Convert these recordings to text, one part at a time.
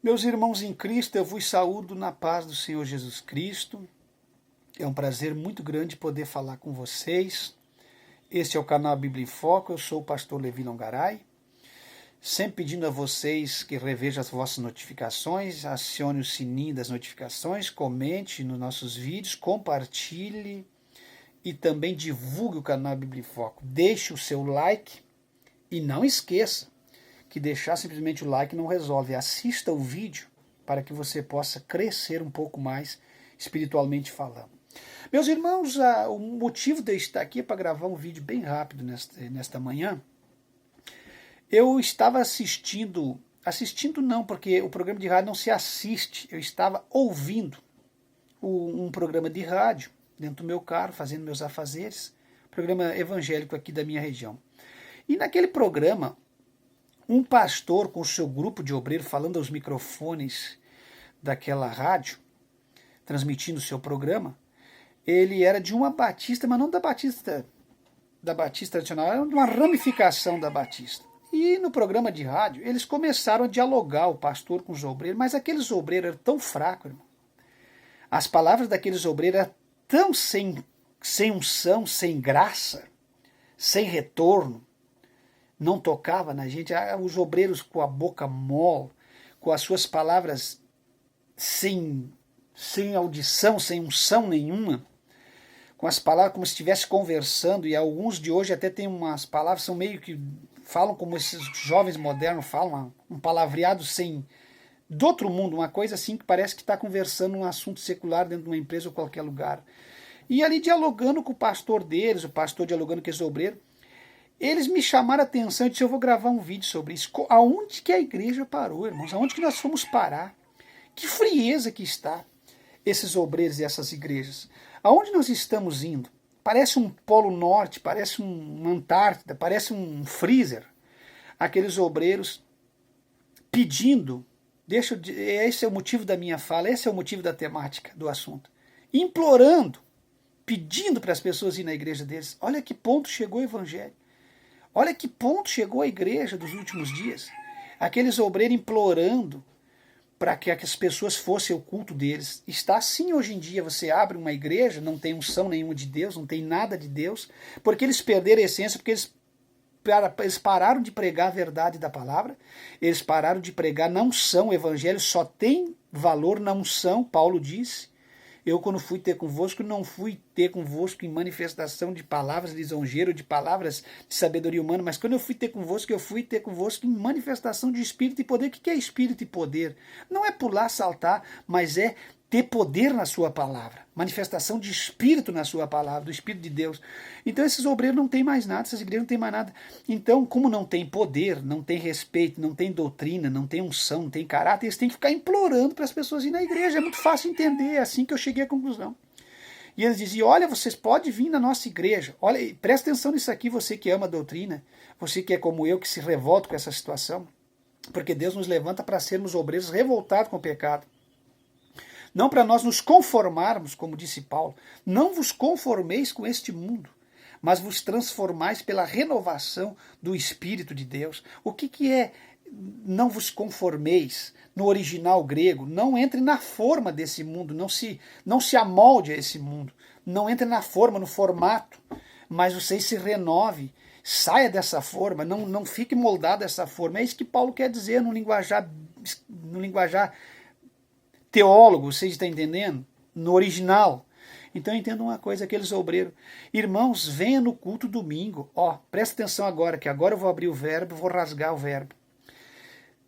Meus irmãos em Cristo, eu vos saúdo na paz do Senhor Jesus Cristo. É um prazer muito grande poder falar com vocês. Este é o canal Bíblia em Foco, eu sou o pastor Levi Longaray. Sempre pedindo a vocês que revejam as vossas notificações, acione o sininho das notificações, comente nos nossos vídeos, compartilhe e também divulgue o canal Bíblia em Foco. Deixe o seu like e não esqueça que deixar simplesmente o like não resolve. Assista o vídeo para que você possa crescer um pouco mais espiritualmente falando. Meus irmãos, o motivo de eu estar aqui é para gravar um vídeo bem rápido nesta manhã. Eu estava assistindo não, porque o programa de rádio não se assiste, eu estava ouvindo um programa de rádio dentro do meu carro, fazendo meus afazeres, programa evangélico aqui da minha região. E naquele programa, um pastor com o seu grupo de obreiros falando aos microfones daquela rádio, transmitindo o seu programa, ele era de uma batista, mas não da batista tradicional, era de uma ramificação da batista. E no programa de rádio, eles começaram a dialogar, o pastor com os obreiros, mas aqueles obreiros eram tão fracos, irmão. As palavras daqueles obreiros eram tão sem unção, sem graça, sem retorno, não tocava na gente. Os obreiros com a boca mole, com as suas palavras sem audição, sem unção nenhuma, com as palavras como se estivesse conversando, e alguns de hoje até tem umas palavras, são meio que, falam como esses jovens modernos falam, um palavreado do outro mundo, uma coisa assim que parece que está conversando um assunto secular dentro de uma empresa ou qualquer lugar. E ali dialogando com o pastor deles, o pastor dialogando com esse obreiro, eles me chamaram a atenção e disseram, eu vou gravar um vídeo sobre isso. Aonde que a igreja parou, irmãos? Aonde que nós fomos parar? Que frieza que está esses obreiros e essas igrejas. Aonde nós estamos indo? Parece um Polo Norte, parece uma Antártida, parece um freezer. Aqueles obreiros pedindo, esse é o motivo da minha fala, esse é o motivo da temática do assunto. Implorando, pedindo para as pessoas irem na igreja deles. Olha que ponto chegou o evangelho. Olha que ponto chegou a igreja dos últimos dias. Aqueles obreiros implorando para que as pessoas fossem ao culto deles. Está assim hoje em dia, você abre uma igreja, não tem unção nenhuma de Deus, não tem nada de Deus, porque eles perderam a essência, porque eles pararam de pregar a verdade da palavra, eles pararam de pregar na unção. O evangelho só tem valor na unção, Paulo disse. Eu, quando fui ter convosco, não fui ter convosco em manifestação de palavras lisonjeiras, de palavras de sabedoria humana, mas quando eu fui ter convosco em manifestação de espírito e poder. O que é espírito e poder? Não é pular, saltar, mas é ter poder na sua palavra, manifestação de espírito na sua palavra, do Espírito de Deus. Então esses obreiros não têm mais nada, essas igrejas não têm mais nada. Então, como não tem poder, não tem respeito, não tem doutrina, não tem unção, não tem caráter, eles têm que ficar implorando para as pessoas irem na igreja. É muito fácil entender, é assim que eu cheguei à conclusão. E eles diziam, olha, vocês podem vir na nossa igreja, olha, presta atenção nisso aqui, você que ama a doutrina, você que é como eu, que se revolta com essa situação, porque Deus nos levanta para sermos obreiros revoltados com o pecado. Não para nós nos conformarmos, como disse Paulo, não vos conformeis com este mundo, mas vos transformais pela renovação do Espírito de Deus. O que é não vos conformeis? No original grego, não entre na forma desse mundo, não se amolde a esse mundo, não entre na forma, no formato, mas vocês se renove, saia dessa forma, não fique moldado dessa forma. É isso que Paulo quer dizer no linguajar teólogo, vocês estão entendendo? No original. Então entenda uma coisa, aqueles obreiros. Irmãos, venha no culto domingo. Presta atenção agora, que agora eu vou abrir o verbo, vou rasgar o verbo.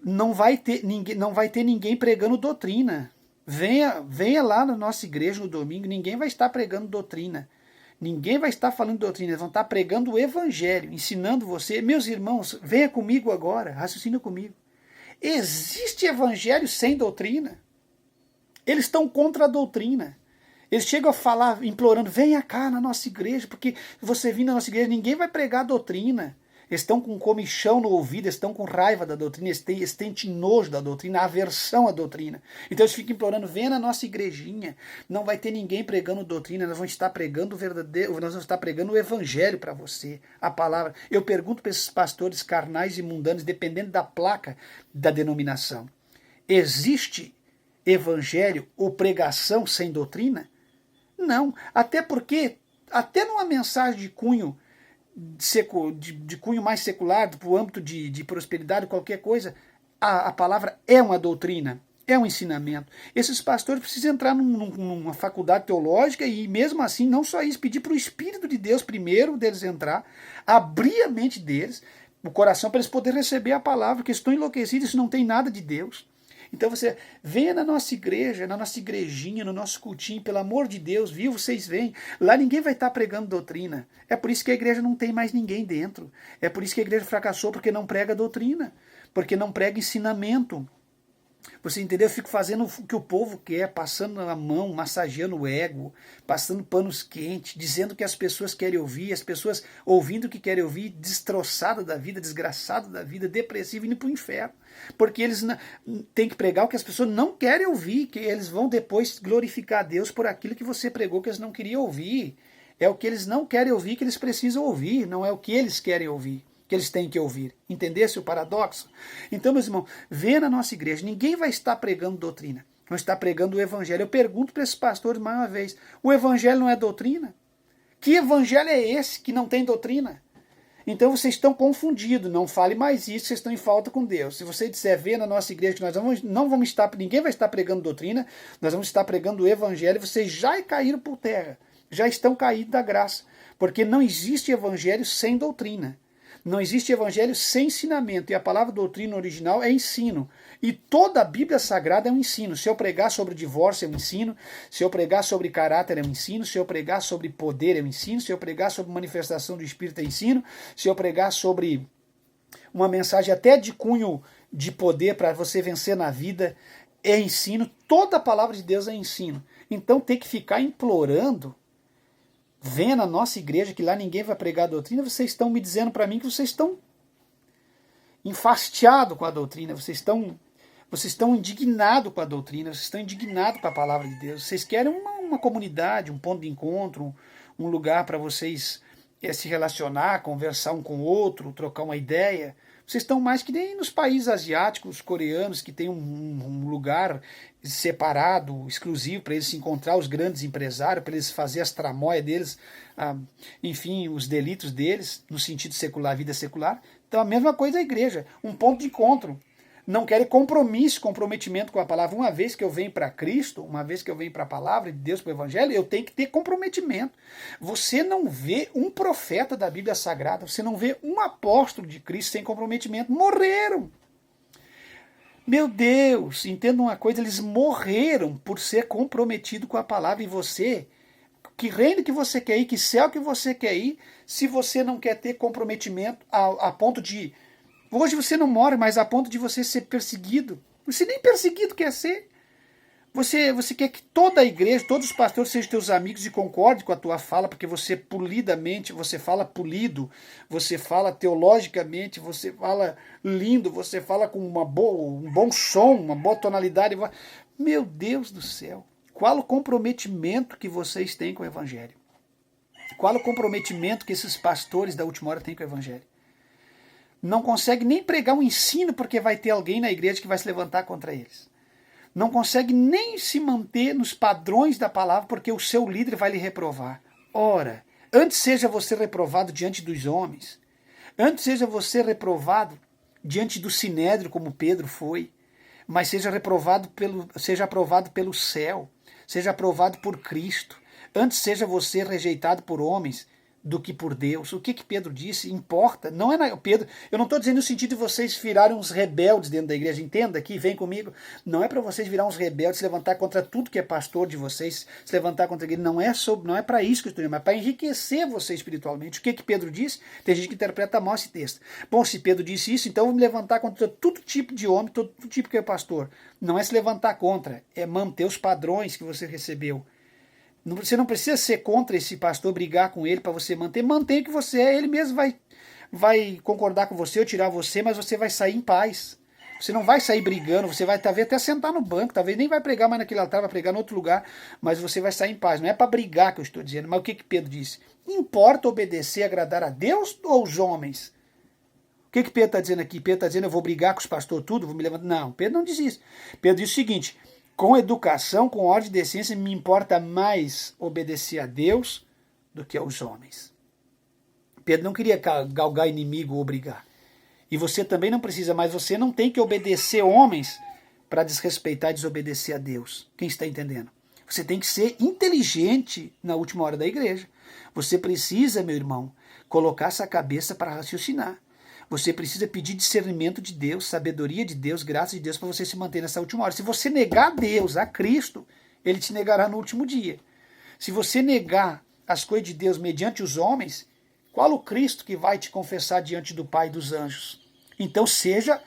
Não vai ter ninguém pregando doutrina. Venha lá na nossa igreja no domingo, ninguém vai estar pregando doutrina. Ninguém vai estar falando doutrina, eles vão estar pregando o evangelho, ensinando você. Meus irmãos, venha comigo agora, raciocina comigo. Existe evangelho sem doutrina? Eles estão contra a doutrina. Eles chegam a falar, implorando, venha cá na nossa igreja, porque você vir na nossa igreja, ninguém vai pregar a doutrina. Eles estão com comichão no ouvido, eles estão com raiva da doutrina, eles têm nojo da doutrina, aversão à doutrina. Então eles ficam implorando, venha na nossa igrejinha, não vai ter ninguém pregando doutrina, nós vamos estar pregando o verdadeiro, nós vamos estar pregando o evangelho para você, a palavra. Eu pergunto para esses pastores carnais e mundanos, dependendo da placa da denominação, Existe evangelho ou pregação sem doutrina? Não, até porque, até numa mensagem de cunho, de cunho mais secular, para o âmbito de prosperidade, qualquer coisa, a palavra é uma doutrina, é um ensinamento. Esses pastores precisam entrar numa faculdade teológica e, mesmo assim, não só isso, pedir para o Espírito de Deus primeiro deles entrar, abrir a mente deles, o coração, para eles poderem receber a palavra, porque estão enlouquecidos, isso não tem nada de Deus. Então você venha na nossa igreja, na nossa igrejinha, no nosso cultinho, pelo amor de Deus, viu? Vocês vêm. Lá ninguém vai estar pregando doutrina. É por isso que a igreja não tem mais ninguém dentro. É por isso que a igreja fracassou, porque não prega doutrina, porque não prega ensinamento. Você entendeu? Eu fico fazendo o que o povo quer, passando a mão, massageando o ego, passando panos quentes, dizendo o que as pessoas querem ouvir, as pessoas ouvindo o que querem ouvir, destroçada da vida, desgraçada da vida, depressiva, indo para o inferno. Porque eles têm que pregar o que as pessoas não querem ouvir, que eles vão depois glorificar a Deus por aquilo que você pregou que eles não queriam ouvir. É o que eles não querem ouvir que eles precisam ouvir, não é o que eles querem ouvir que eles têm que ouvir. Entendesse o paradoxo? Então, meus irmãos, vê na nossa igreja, ninguém vai estar pregando doutrina, vai estar pregando o evangelho. Eu pergunto para esses pastores mais uma vez, o evangelho não é doutrina? Que evangelho é esse que não tem doutrina? Então vocês estão confundidos, não fale mais isso, vocês estão em falta com Deus. Se você disser, vê na nossa igreja que nós não vamos estar, ninguém vai estar pregando doutrina, nós vamos estar pregando o evangelho, vocês já caíram por terra, já estão caídos da graça, porque não existe evangelho sem doutrina. Não existe evangelho sem ensinamento, e a palavra doutrina original é ensino. E toda a Bíblia Sagrada é um ensino. Se eu pregar sobre divórcio é um ensino, se eu pregar sobre caráter é um ensino, se eu pregar sobre poder é um ensino, se eu pregar sobre manifestação do Espírito é ensino, se eu pregar sobre uma mensagem até de cunho de poder para você vencer na vida é ensino. Toda a palavra de Deus é ensino. Então tem que ficar implorando, venha na nossa igreja, que lá ninguém vai pregar a doutrina, vocês estão me dizendo para mim que vocês estão enfastiados com a doutrina, vocês estão indignados com a doutrina, vocês estão indignados com a palavra de Deus, vocês querem uma comunidade, um ponto de encontro, um lugar para vocês se relacionar, conversar um com o outro, trocar uma ideia. Vocês estão mais que nem nos países asiáticos, coreanos, que tem um lugar separado, exclusivo, para eles se encontrar, os grandes empresários, para eles fazer as tramóias deles, enfim, os delitos deles, no sentido secular, vida secular. Então a mesma coisa a igreja, um ponto de encontro. Não querem comprometimento com a palavra. Uma vez que eu venho para Cristo, uma vez que eu venho para a palavra de Deus, para o Evangelho, eu tenho que ter comprometimento. Você não vê um profeta da Bíblia Sagrada, você não vê um apóstolo de Cristo sem comprometimento. Morreram. Meu Deus, entenda uma coisa, eles morreram por ser comprometido com a palavra. E você, que reino que você quer ir, que céu que você quer ir, se você não quer ter comprometimento a ponto de... Hoje você não mora, mas a ponto de você ser perseguido. Você nem perseguido quer ser. Você quer que toda a igreja, todos os pastores sejam teus amigos e concordem com a tua fala, porque você polidamente, você fala polido, você fala teologicamente, você fala lindo, você fala com um bom som, uma boa tonalidade. Meu Deus do céu, qual o comprometimento que vocês têm com o Evangelho? Qual o comprometimento que esses pastores da última hora têm com o Evangelho? Não consegue nem pregar um ensino porque vai ter alguém na igreja que vai se levantar contra eles. Não consegue nem se manter nos padrões da palavra porque o seu líder vai lhe reprovar. Ora, antes seja você reprovado diante dos homens, antes seja você reprovado diante do sinédrio como Pedro foi, mas seja aprovado pelo céu, seja aprovado por Cristo. Antes seja você rejeitado por homens do que por Deus. O que Pedro disse importa. Não é Pedro. Eu não estou dizendo no sentido de vocês virarem uns rebeldes dentro da igreja. Entenda aqui, vem comigo. Não é para vocês virar uns rebeldes, se levantar contra tudo que é pastor de vocês, se levantar contra a igreja. Não é para isso que eu estou dizendo, mas para enriquecer você espiritualmente. O que Pedro disse? Tem gente que interpreta mal esse texto. Bom, se Pedro disse isso, então eu vou me levantar contra todo tipo de homem, todo tipo que é pastor. Não é se levantar contra, é manter os padrões que você recebeu. Você não precisa ser contra esse pastor, brigar com ele para você manter. Mantenha o que você é, ele mesmo vai concordar com você ou tirar você, mas você vai sair em paz. Você não vai sair brigando, você vai talvez até sentar no banco, talvez nem vai pregar mais naquele altar, vai pregar em outro lugar, mas você vai sair em paz. Não é para brigar que eu estou dizendo, mas o que Pedro disse? Importa obedecer e agradar a Deus ou aos homens? O que Pedro está dizendo aqui? Pedro está dizendo, eu vou brigar com os pastores tudo, vou me levantar. Não, Pedro não diz isso. Pedro diz o seguinte, com educação, com ordem e decência, me importa mais obedecer a Deus do que aos homens. Pedro não queria galgar inimigo ou brigar. E você também não precisa mais, você não tem que obedecer homens para desrespeitar e desobedecer a Deus. Quem está entendendo? Você tem que ser inteligente na última hora da igreja. Você precisa, meu irmão, colocar essa cabeça para raciocinar. Você precisa pedir discernimento de Deus, sabedoria de Deus, graça de Deus para você se manter nessa última hora. Se você negar a Deus, a Cristo, Ele te negará no último dia. Se você negar as coisas de Deus mediante os homens, qual o Cristo que vai te confessar diante do Pai dos anjos? Então seja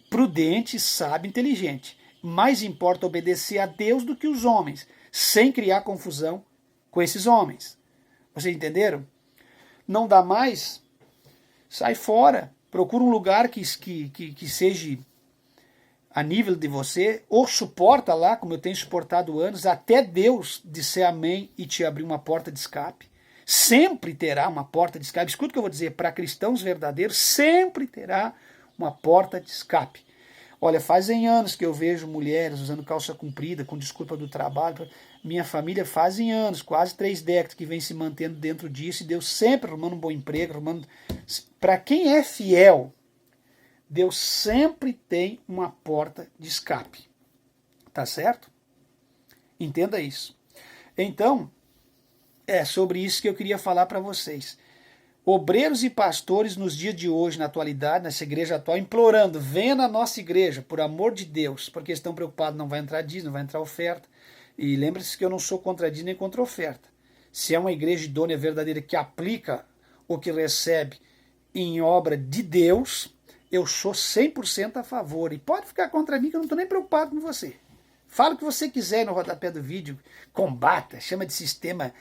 prudente, sábio, inteligente. Mais importa obedecer a Deus do que os homens, sem criar confusão com esses homens. Vocês entenderam? Não dá mais? Sai fora. Procura um lugar que seja a nível de você, ou suporta lá, como eu tenho suportado anos, até Deus disser amém e te abrir uma porta de escape. Sempre terá uma porta de escape. Escuta o que eu vou dizer, para cristãos verdadeiros, sempre terá uma porta de escape. Olha, fazem anos que eu vejo mulheres usando calça comprida, com desculpa do trabalho. Minha família fazem anos, quase 3 décadas, que vem se mantendo dentro disso, e Deus sempre arrumando um bom emprego, arrumando... Para quem é fiel, Deus sempre tem uma porta de escape. Tá certo? Entenda isso. Então, é sobre isso que eu queria falar para vocês. Obreiros e pastores nos dias de hoje, na atualidade, nessa igreja atual, implorando, venha na nossa igreja, por amor de Deus, porque estão preocupados, não vai entrar dízimo, não vai entrar oferta. E lembre-se que eu não sou contra dízimo nem contra oferta. Se é uma igreja idônea, verdadeira, que aplica o que recebe em obra de Deus, eu sou 100% a favor. E pode ficar contra mim, que eu não estou nem preocupado com você. Fala o que você quiser no rodapé do vídeo, combata, chama de sistema,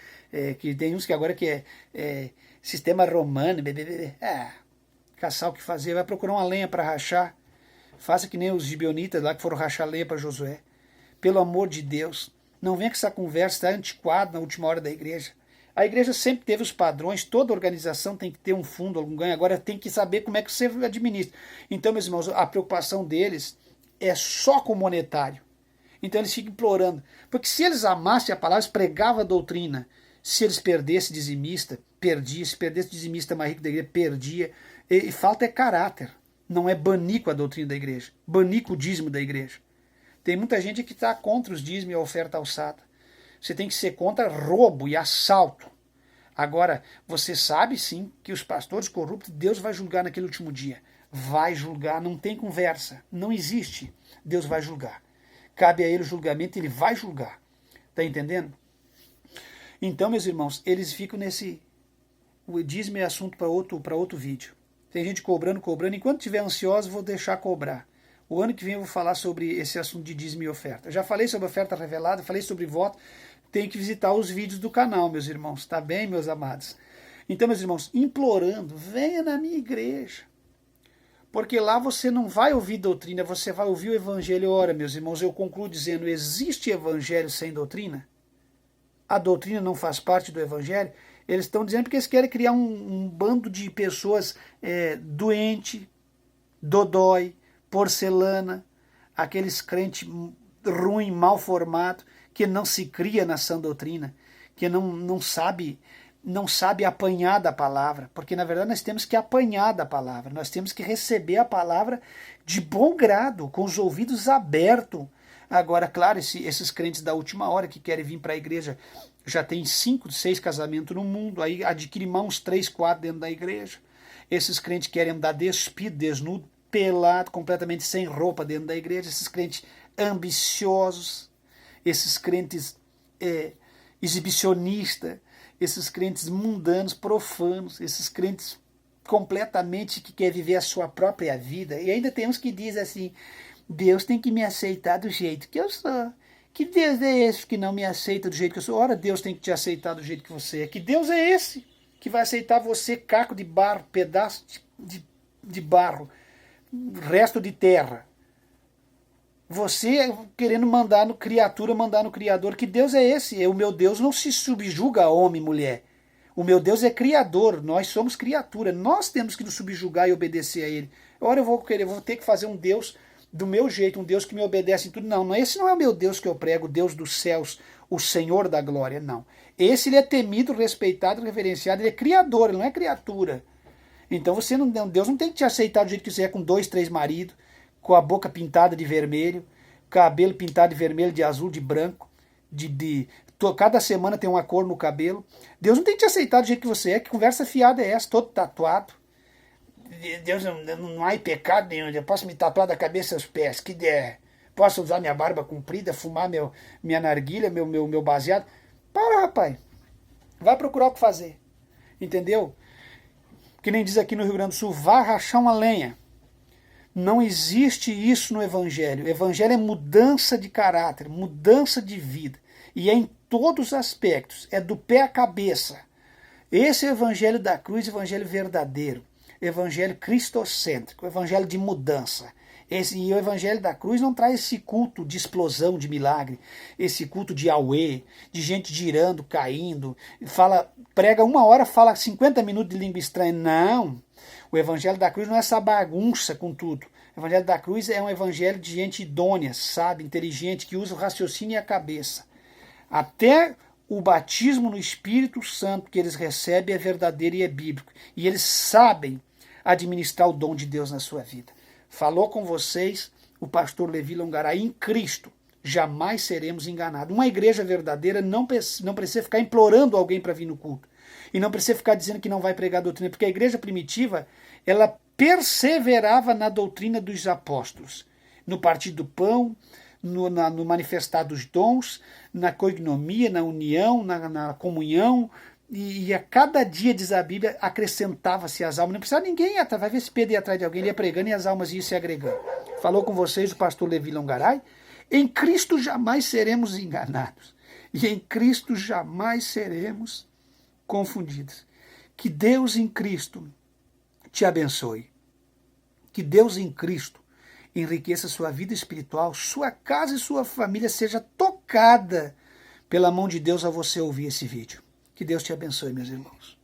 que tem uns que agora que é sistema romano, caçar o que fazer, vai procurar uma lenha para rachar, faça que nem os gibeonitas lá que foram rachar lenha para Josué. Pelo amor de Deus, não venha com essa conversa, está antiquado na última hora da igreja. A igreja sempre teve os padrões, toda organização tem que ter um fundo, algum ganho, agora tem que saber como é que você administra. Então, meus irmãos, a preocupação deles é só com o monetário. Então eles ficam implorando. Porque se eles amassem a palavra, eles pregavam a doutrina. Se eles perdessem dizimista, perdia. Se perdesse dizimista mais rico da igreja, perdia. E falta é caráter. Não é banir com a doutrina da igreja. Banir com o dízimo da igreja. Tem muita gente que está contra os dízimos e a oferta alçada. Você tem que ser contra roubo e assalto. Agora, você sabe sim que os pastores corruptos, Deus vai julgar naquele último dia. Vai julgar, não tem conversa. Não existe. Deus vai julgar. Cabe a ele o julgamento, ele vai julgar. Está entendendo? Então, meus irmãos, eles ficam nesse... O dízimo é assunto para outro vídeo. Tem gente cobrando. Enquanto estiver ansioso, vou deixar cobrar. O ano que vem eu vou falar sobre esse assunto de dízimo e oferta. Já falei sobre oferta revelada, falei sobre voto. Tem que visitar os vídeos do canal, meus irmãos. Tá bem, meus amados? Então, meus irmãos, implorando, venha na minha igreja. Porque lá você não vai ouvir doutrina, você vai ouvir o evangelho. Ora, meus irmãos, eu concluo dizendo, existe evangelho sem doutrina? A doutrina não faz parte do evangelho? Eles estão dizendo porque eles querem criar um bando de pessoas doente, dodói, porcelana, aqueles crentes ruim, mal formado, que não se cria na sã doutrina, que não sabe apanhar da palavra, porque na verdade nós temos que apanhar da palavra, nós temos que receber a palavra de bom grado, com os ouvidos abertos. Agora, claro, esses crentes da última hora que querem vir para a igreja, já tem 5, 6 casamentos no mundo, aí adquire uns 3, 4 dentro da igreja. Esses crentes querem andar despido, desnudo, pelado, completamente sem roupa dentro da igreja. Esses crentes ambiciosos, esses crentes exibicionistas, esses crentes mundanos, profanos, esses crentes completamente que querem viver a sua própria vida. E ainda tem uns que dizem assim, Deus tem que me aceitar do jeito que eu sou. Que Deus é esse que não me aceita do jeito que eu sou? Ora, Deus tem que te aceitar do jeito que você é. Que Deus é esse que vai aceitar você, caco de barro, pedaço de barro, resto de terra. Você querendo mandar no criatura, mandar no Criador. Que Deus é esse? O meu Deus não se subjuga a homem e mulher. O meu Deus é criador, nós somos criatura, nós temos que nos subjugar e obedecer a Ele. Ora eu vou ter que fazer um Deus do meu jeito, um Deus que me obedece em tudo. Não, esse não é o meu Deus que eu prego, o Deus dos céus, o Senhor da glória, não. Esse ele é temido, respeitado, reverenciado, ele é criador, ele não é criatura. Então Deus não tem que te aceitar do jeito que você é, com 2, 3 maridos, com a boca pintada de vermelho, cabelo pintado de vermelho, de azul, de branco, cada semana tem uma cor no cabelo. Deus não tem que te aceitar do jeito que você é. Que conversa fiada é essa? Todo tatuado. Deus não há pecado nenhum. Eu posso me tatuar da cabeça aos pés. Que der. Posso usar minha barba comprida, fumar minha narguilha, meu baseado. Para, rapaz. Vai procurar o que fazer. Entendeu? Que nem diz aqui no Rio Grande do Sul, vá rachar uma lenha. Não existe isso no Evangelho. O Evangelho é mudança de caráter, mudança de vida. E é em todos os aspectos. É do pé à cabeça. Esse é o Evangelho da cruz, o Evangelho verdadeiro. Evangelho cristocêntrico, Evangelho de mudança. E o Evangelho da cruz não traz esse culto de explosão, de milagre, esse culto de auê, de gente girando, caindo, prega 1 hora, fala 50 minutos de língua estranha. Não, o Evangelho da cruz não é essa bagunça com tudo. O Evangelho da cruz é um evangelho de gente idônea, sábia, inteligente, que usa o raciocínio e a cabeça. Até o batismo no Espírito Santo que eles recebem é verdadeiro e é bíblico. E eles sabem administrar o dom de Deus na sua vida. Falou com vocês o pastor Levi Longaray. Em Cristo jamais seremos enganados. Uma igreja verdadeira não precisa ficar implorando alguém para vir no culto. E não precisa ficar dizendo que não vai pregar a doutrina, porque a igreja primitiva, ela perseverava na doutrina dos apóstolos, no partir do pão, no manifestar dos dons, na coignomia, na união, na comunhão, e a cada dia, diz a Bíblia, acrescentava-se as almas. Não precisava ninguém, vai ver se Pedro ia atrás de alguém, ele ia pregando e as almas iam se agregando. Falou com vocês o pastor Levi Longaray. Em Cristo jamais seremos enganados. E em Cristo jamais seremos confundidos. Que Deus em Cristo te abençoe. Que Deus em Cristo enriqueça sua vida espiritual, sua casa e sua família seja tocada pela mão de Deus ao você ouvir esse vídeo. Que Deus te abençoe, meus irmãos.